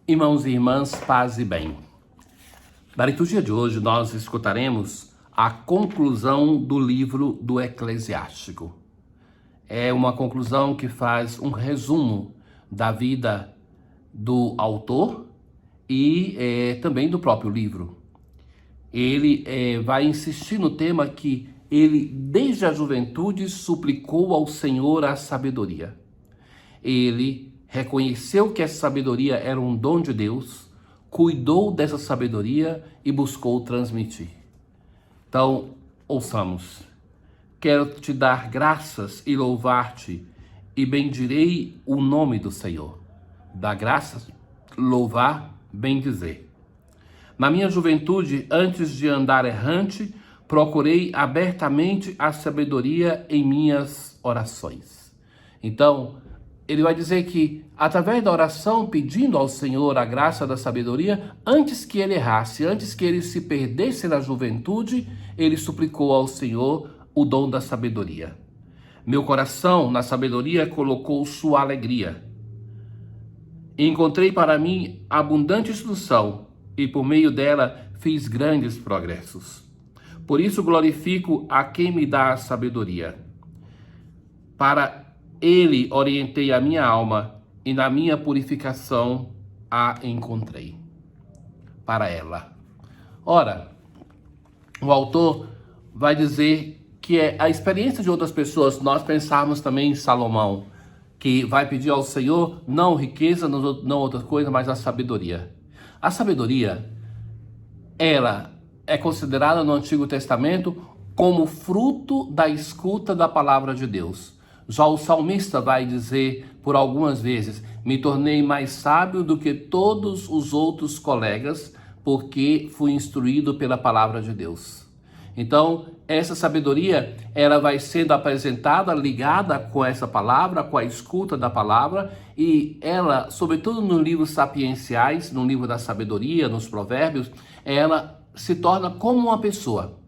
Irmãos e irmãs, paz e bem. Na liturgia de hoje nós escutaremos a conclusão do livro do Eclesiástico. É uma conclusão que faz um resumo da vida do autor e também do próprio livro. Ele vai insistir no tema que ele, desde a juventude, suplicou ao Senhor a sabedoria. Ele reconheceu que essa sabedoria era um dom de Deus, cuidou dessa sabedoria e buscou transmitir. Então, ouçamos. Quero te dar graças e louvar-te, e bendirei o nome do Senhor. Dar graças, louvar, bendizer. Na minha juventude, antes de andar errante, procurei abertamente a sabedoria em minhas orações. Então, ele vai dizer que, através da oração, pedindo ao Senhor a graça da sabedoria, antes que ele errasse, antes que ele se perdesse na juventude, ele suplicou ao Senhor o dom da sabedoria. Meu coração, na sabedoria, colocou sua alegria. Encontrei para mim abundante instrução, e por meio dela fiz grandes progressos. Por isso glorifico a quem me dá a sabedoria. Para ele orientei a minha alma, e na minha purificação a encontrei. Para ela. Ora, o autor vai dizer que é a experiência de outras pessoas. Nós pensarmos também em Salomão, que vai pedir ao Senhor não riqueza, não outra coisa, mas a sabedoria. A sabedoria, ela é considerada no Antigo Testamento como fruto da escuta da palavra de Deus. Já o salmista vai dizer por algumas vezes: me tornei mais sábio do que todos os outros colegas, porque fui instruído pela palavra de Deus. Então, essa sabedoria, ela vai sendo apresentada, ligada com essa palavra, com a escuta da palavra, e ela, sobretudo nos livros sapienciais, no livro da sabedoria, nos provérbios, ela se torna como uma pessoa.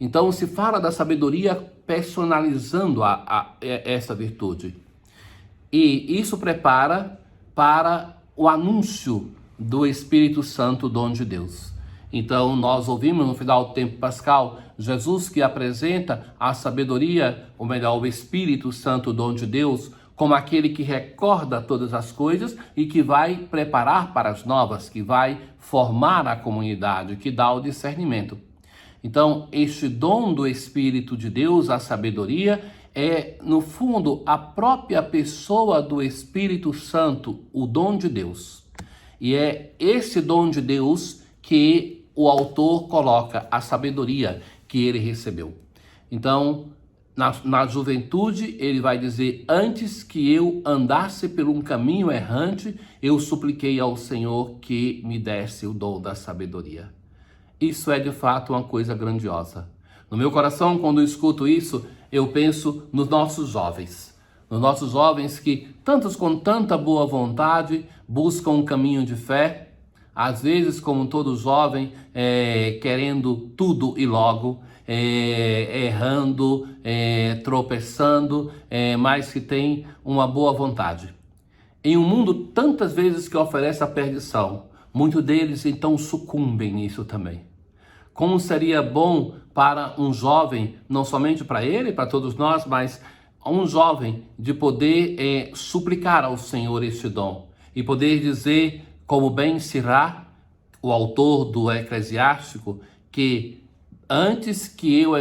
Então, se fala da sabedoria personalizando essa virtude. E isso prepara para o anúncio do Espírito Santo, dom de Deus. Então, nós ouvimos no final do tempo pascal, Jesus que apresenta a sabedoria, ou melhor, o Espírito Santo, dom de Deus, como aquele que recorda todas as coisas e que vai preparar para as novas, que vai formar a comunidade, que dá o discernimento. Então, este dom do Espírito de Deus, a sabedoria, é, no fundo, a própria pessoa do Espírito Santo, o dom de Deus. E é esse dom de Deus que o autor coloca, a sabedoria que ele recebeu. Então, na juventude, ele vai dizer: antes que eu andasse por um caminho errante, eu supliquei ao Senhor que me desse o dom da sabedoria. Isso é de fato uma coisa grandiosa. No meu coração, quando eu escuto isso, eu penso nos nossos jovens. Nos nossos jovens que, tantos com tanta boa vontade, buscam um caminho de fé, às vezes, como todo jovem, querendo tudo e logo, errando, tropeçando, mas que tem uma boa vontade. Em um mundo tantas vezes que oferece a perdição, muitos deles então sucumbem nisso também. Como seria bom para um jovem, não somente para ele, para todos nós, mas um jovem de poder suplicar ao Senhor este dom e poder dizer, como Ben Sirá, o autor do Eclesiástico, que antes que eu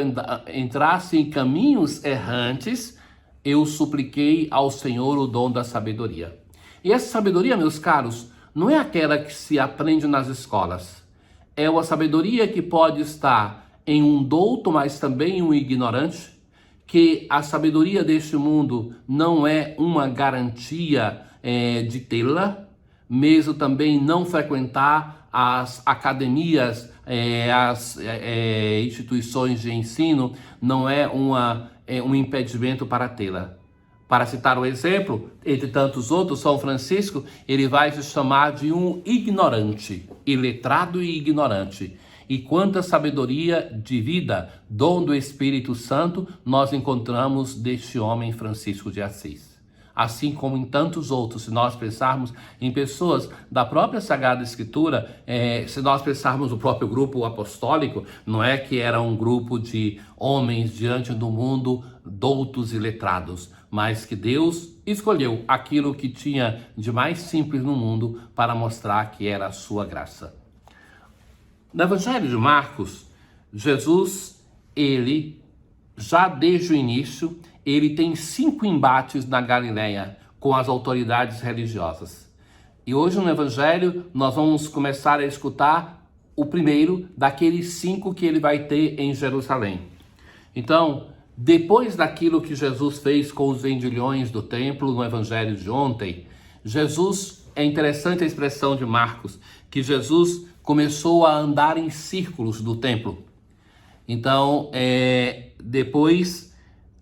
entrasse em caminhos errantes, eu supliquei ao Senhor o dom da sabedoria. E essa sabedoria, meus caros, não é aquela que se aprende nas escolas. É uma sabedoria que pode estar em um douto, mas também em um ignorante, que a sabedoria deste mundo não é uma garantia de tê-la, mesmo também não frequentar as academias, as instituições de ensino, não é um impedimento para tê-la. Para citar um exemplo, entre tantos outros, São Francisco, ele vai se chamar de um ignorante, iletrado e ignorante. E quanta sabedoria de vida, dom do Espírito Santo, nós encontramos deste homem Francisco de Assis. assim como em tantos outros. Se nós pensarmos em pessoas da própria Sagrada Escritura, se nós pensarmos no próprio grupo apostólico, não é que era um grupo de homens diante do mundo doutos e letrados, mas que Deus escolheu aquilo que tinha de mais simples no mundo para mostrar que era a sua graça. No Evangelho de Marcos, Jesus, ele, já desde o início, ele tem 5 embates na Galileia com as autoridades religiosas. E hoje no Evangelho nós vamos começar a escutar o primeiro daqueles 5 que ele vai ter em Jerusalém. Então, depois daquilo que Jesus fez com os vendilhões do templo no Evangelho de ontem, Jesus, é interessante a expressão de Marcos, que Jesus começou a andar em círculos do templo. Então, depois,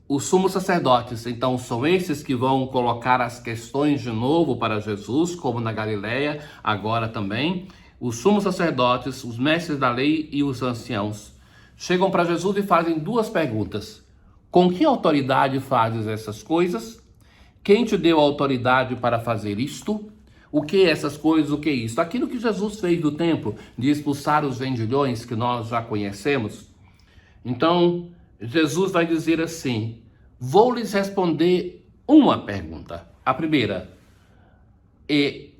os sumos sacerdotes, então, são esses que vão colocar as questões de novo para Jesus, como na Galileia, agora também. Os sumos sacerdotes, os mestres da lei e os anciãos chegam para Jesus e fazem 2 perguntas. Com que autoridade fazes essas coisas? Quem te deu autoridade para fazer isto? O que essas coisas, o que é isso? Aquilo que Jesus fez do templo, de expulsar os vendilhões, que nós já conhecemos. Então, Jesus vai dizer assim: vou lhes responder uma pergunta. A primeira,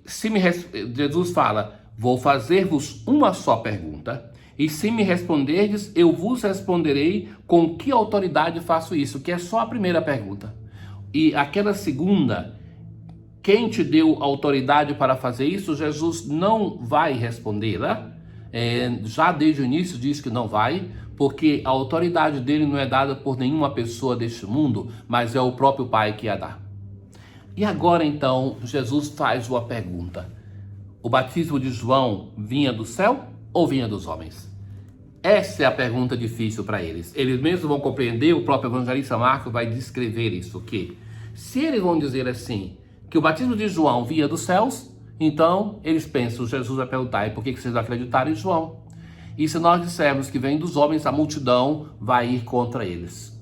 Jesus fala, vou fazer-vos uma só pergunta, e se me responderdes, eu vos responderei com que autoridade faço isso, que é só a primeira pergunta. E aquela segunda, quem te deu autoridade para fazer isso? Jesus não vai responder, né? Já desde o início diz que não vai, porque a autoridade dele não é dada por nenhuma pessoa deste mundo, mas é o próprio Pai que a dá. E agora então, Jesus faz uma pergunta: o batismo de João vinha do céu ou vinha dos homens? Essa é a pergunta difícil para eles. Eles mesmos vão compreender, o próprio evangelista Marcos vai descrever isso, que se eles vão dizer assim, que o batismo de João vinha dos céus, então eles pensam, Jesus vai perguntar, e por que vocês não acreditaram em João? E se nós dissermos que vem dos homens, a multidão vai ir contra eles.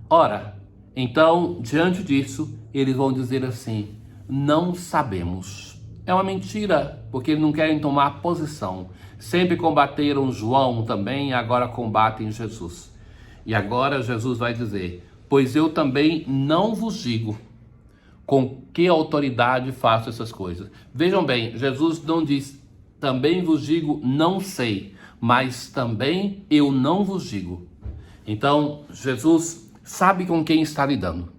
Ora, então, diante disso, eles vão dizer assim, não sabemos. É uma mentira, porque eles não querem tomar posição. Sempre combateram João também, agora combatem Jesus. E agora Jesus vai dizer, pois eu também não vos digo com que autoridade faço essas coisas. Vejam bem, Jesus não diz, também vos digo, não sei, mas também eu não vos digo. Então, Jesus sabe com quem está lidando.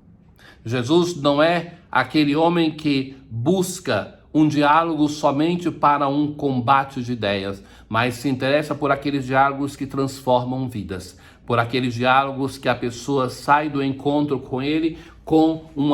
Jesus não é aquele homem que busca um diálogo somente para um combate de ideias, mas se interessa por aqueles diálogos que transformam vidas, por aqueles diálogos que a pessoa sai do encontro com ele com um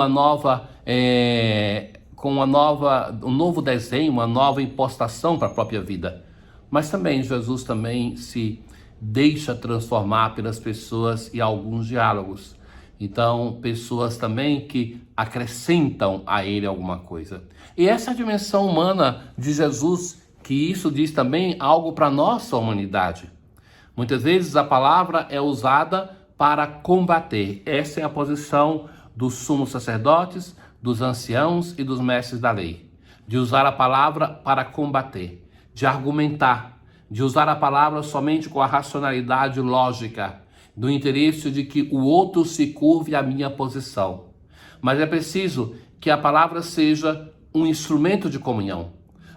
novo desenho, uma nova impostação para a própria vida. Mas também Jesus também se deixa transformar pelas pessoas e alguns diálogos. Então, pessoas também que acrescentam a ele alguma coisa. E essa é a dimensão humana de Jesus, que isso diz também algo para a nossa humanidade. Muitas vezes a palavra é usada para combater. Essa é a posição dos sumos sacerdotes, dos anciãos e dos mestres da lei. De usar a palavra para combater, de argumentar, de usar a palavra somente com a racionalidade lógica, do interesse de que o outro se curve à minha posição. Mas é preciso que a palavra seja um instrumento de comunhão,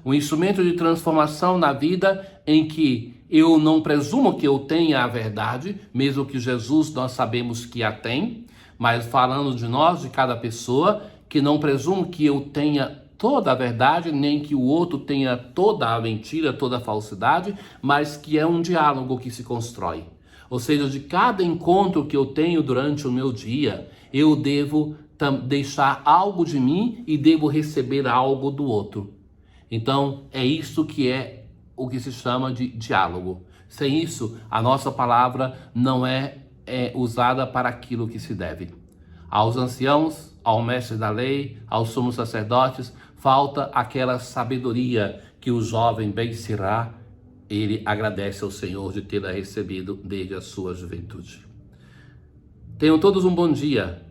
um instrumento de transformação na vida em que eu não presumo que eu tenha a verdade, mesmo que Jesus nós sabemos que a tem, mas falando de nós, de cada pessoa, que não presumo que eu tenha toda a verdade, nem que o outro tenha toda a mentira, toda a falsidade, mas que é um diálogo que se constrói. Ou seja, de cada encontro que eu tenho durante o meu dia, eu devo deixar algo de mim e devo receber algo do outro. Então, é isso que é o que se chama de diálogo. Sem isso, a nossa palavra não é usada para aquilo que se deve. Aos anciãos, ao mestre da lei, aos sumos sacerdotes, falta aquela sabedoria que o jovem Ben-Sirá, ele agradece ao Senhor de tê-la recebido desde a sua juventude. Tenham todos um bom dia.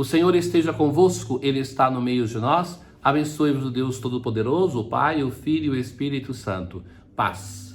O Senhor esteja convosco, Ele está no meio de nós. Abençoe-vos o Deus Todo-Poderoso, o Pai, o Filho e o Espírito Santo. Paz.